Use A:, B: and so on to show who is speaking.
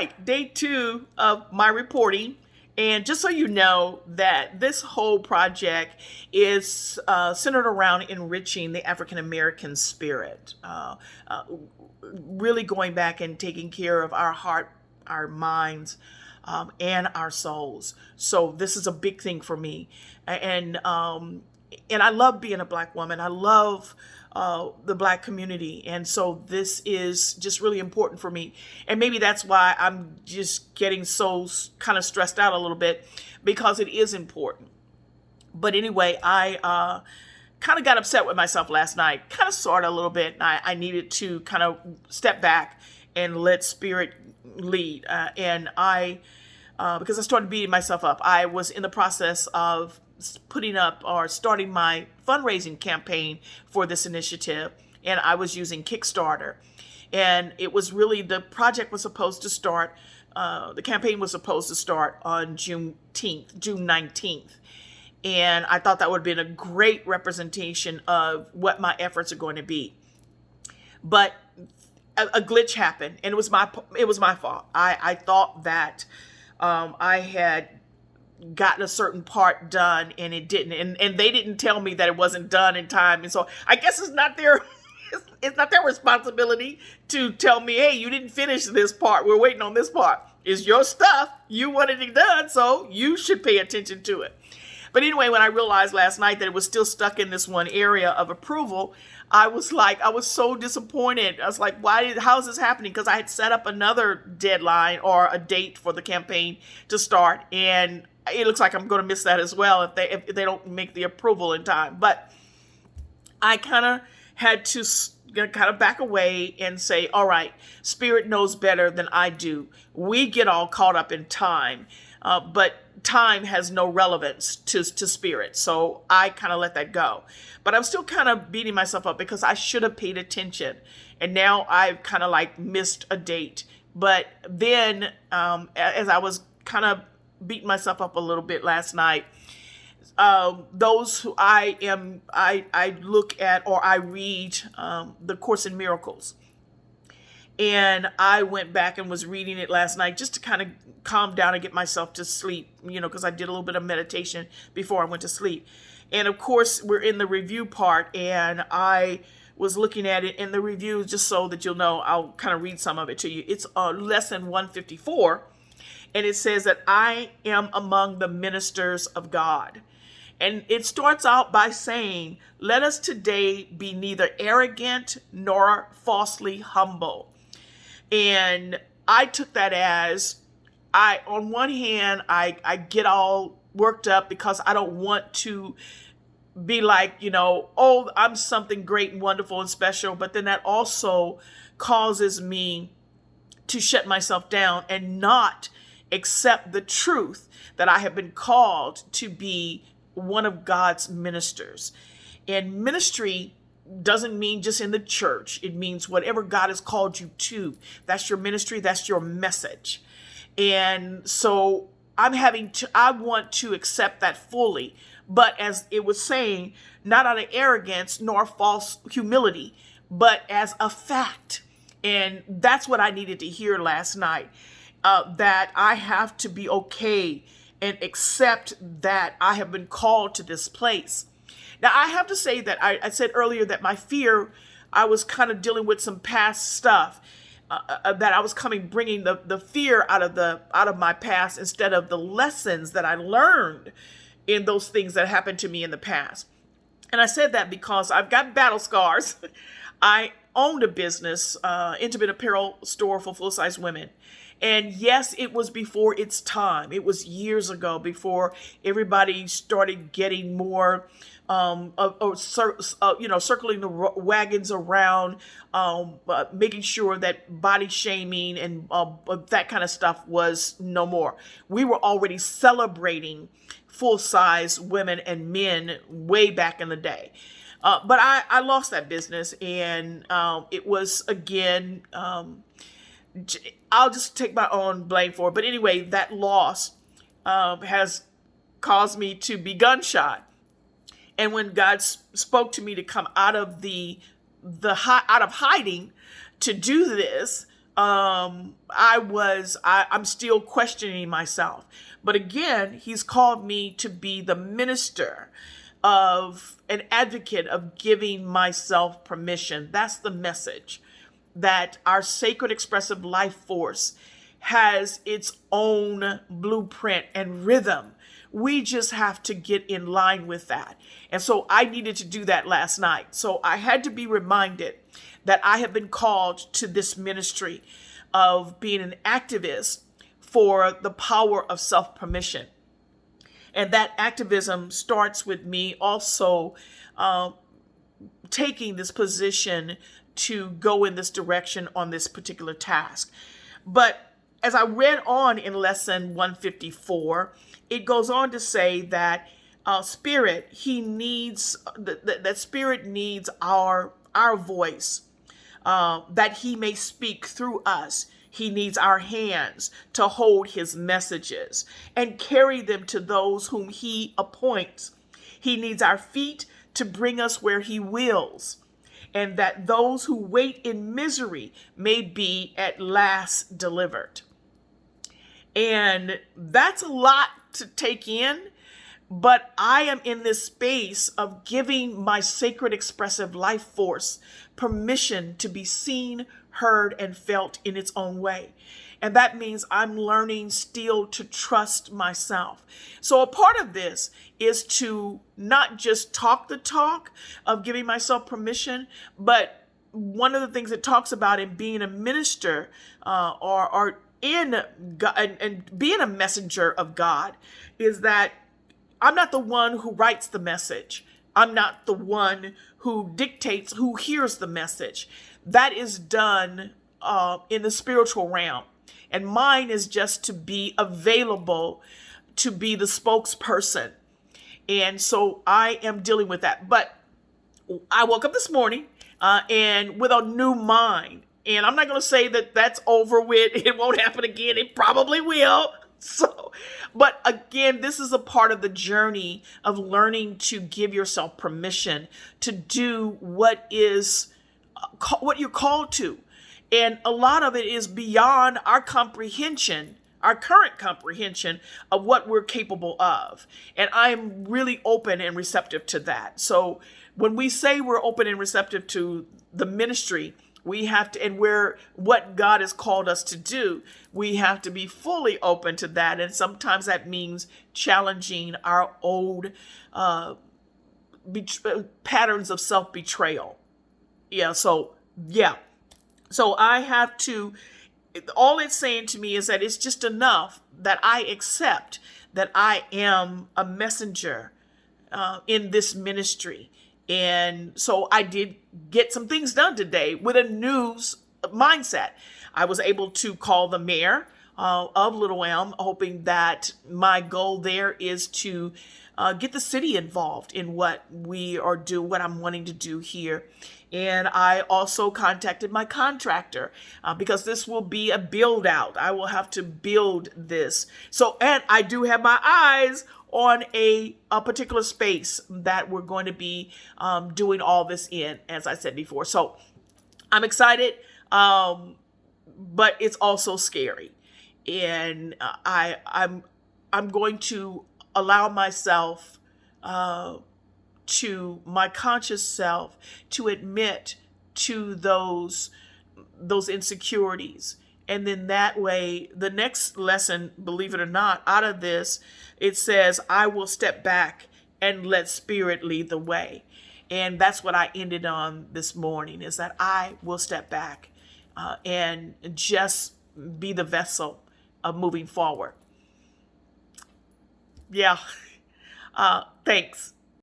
A: right, day 2 of my reporting. And just so you know that this whole project is centered around enriching the African American spirit, really going back and taking care of our heart, our minds, and our souls. So this is a big thing for me, and I love being a Black woman. I love the Black community. And so this is just really important for me. And maybe that's why I'm just getting so kind of stressed out a little bit, because it is important. But anyway, I kind of got upset with myself last night, kind of sort of a little bit. I needed to kind of step back and let Spirit lead. Because I started beating myself up. I was in the process of putting up or starting my fundraising campaign for this initiative, and I was using Kickstarter. And it was really, the project was supposed to start, the campaign was supposed to start on June 19th. And I thought that would have been a great representation of what my efforts are going to be. But a glitch happened, and it was my fault. I thought that I had gotten a certain part done, and it didn't, and they didn't tell me that it wasn't done in time. And so I guess it's not their responsibility to tell me, hey, you didn't finish this part, we're waiting on this part. It's your stuff, you wanted it done, so you should pay attention to it. But anyway, when I realized last night that it was still stuck in this one area of approval, I was so disappointed. I was like, how is this happening? Because I had set up another deadline or a date for the campaign to start, and it looks like I'm going to miss that as well if they don't make the approval in time. But I kind of had to kind of back away and say, all right, Spirit knows better than I do. We get all caught up in time, but time has no relevance to Spirit. So I kind of let that go. But I'm still kind of beating myself up because I should have paid attention. And now I've kind of like missed a date. But then as I was kind of beating myself up a little bit last night, those who I look at or I read the Course in Miracles. And I went back and was reading it last night just to kind of calm down and get myself to sleep, because I did a little bit of meditation before I went to sleep. And of course, we're in the review part, and I was looking at it in the review just so that you'll know. I'll kind of read some of it to you. It's lesson 154, and it says that I am among the ministers of God. And it starts out by saying, let us today be neither arrogant nor falsely humble. And I took that as, on one hand, I get all worked up because I don't want to be like, oh, I'm something great and wonderful and special. But then that also causes me to shut myself down and not accept the truth that I have been called to be one of God's ministers. And ministry doesn't mean just in the church. It means whatever God has called you to. That's your ministry. That's your message. And so I want to accept that fully. But as it was saying, not out of arrogance nor false humility, but as a fact. And that's what I needed to hear last night, that I have to be okay and accept that I have been called to this place. Now, I have to say that I said earlier that my fear, I was kind of dealing with some past stuff, that I was bringing the fear out of my past instead of the lessons that I learned in those things that happened to me in the past. And I said that because I've got battle scars. I owned a business, intimate apparel store for full-size women. And yes, it was before its time. It was years ago, before everybody started getting more, circling the wagons around, making sure that body shaming and that kind of stuff was no more. We were already celebrating full-size women and men way back in the day. But I lost that business, and it was, again, I'll just take my own blame for it. But anyway, that loss has caused me to be gun shy. And when God spoke to me to come out of out of hiding to do this, I'm still questioning myself. But again, he's called me to be the minister of an advocate of giving myself permission. That's the message, that our sacred expressive life force has its own blueprint and rhythm. We just have to get in line with that. And so I needed to do that last night. So I had to be reminded that I have been called to this ministry of being an activist for the power of self-permission. And that activism starts with me also taking this position to go in this direction on this particular task. But as I read on in lesson 154, it goes on to say that spirit, he needs, that spirit needs our voice, that he may speak through us. He needs our hands to hold his messages and carry them to those whom he appoints. He needs our feet to bring us where he wills, and that those who wait in misery may be at last delivered. And that's a lot to take in, but I am in this space of giving my sacred expressive life force permission to be seen, heard, and felt in its own way. And that means I'm learning still to trust myself. So a part of this is to not just talk the talk of giving myself permission, but one of the things it talks about in being a minister or in God, and being a messenger of God, is that I'm not the one who writes the message. I'm not the one who dictates who hears the message. That is done in the spiritual realm. And mine is just to be available to be the spokesperson. And so I am dealing with that. But I woke up this morning and with a new mind. And I'm not going to say that that's over with. It won't happen again. It probably will. But again, this is a part of the journey of learning to give yourself permission to do what you're called to. And a lot of it is beyond our comprehension, our current comprehension of what we're capable of. And I'm really open and receptive to that. So when we say we're open and receptive to the ministry, we have to, and what God has called us to do, we have to be fully open to that. And sometimes that means challenging our old patterns of self-betrayal. So I have to, all it's saying to me is that it's just enough that I accept that I am a messenger in this ministry. And so I did get some things done today with a new mindset. I was able to call the mayor of Little Elm, hoping that my goal there is to get the city involved in what what I'm wanting to do here. And I also contacted my contractor because this will be a build out. I will have to build this. So, and I do have my eyes on a particular space that we're going to be doing all this in, as I said before. So I'm excited, but it's also scary. And I'm going to allow myself to my conscious self to admit to those insecurities. And then that way, the next lesson, believe it or not, out of this, it says, I will step back and let spirit lead the way. And that's what I ended on this morning, is that I will step back and just be the vessel of moving forward. Yeah. Thanks.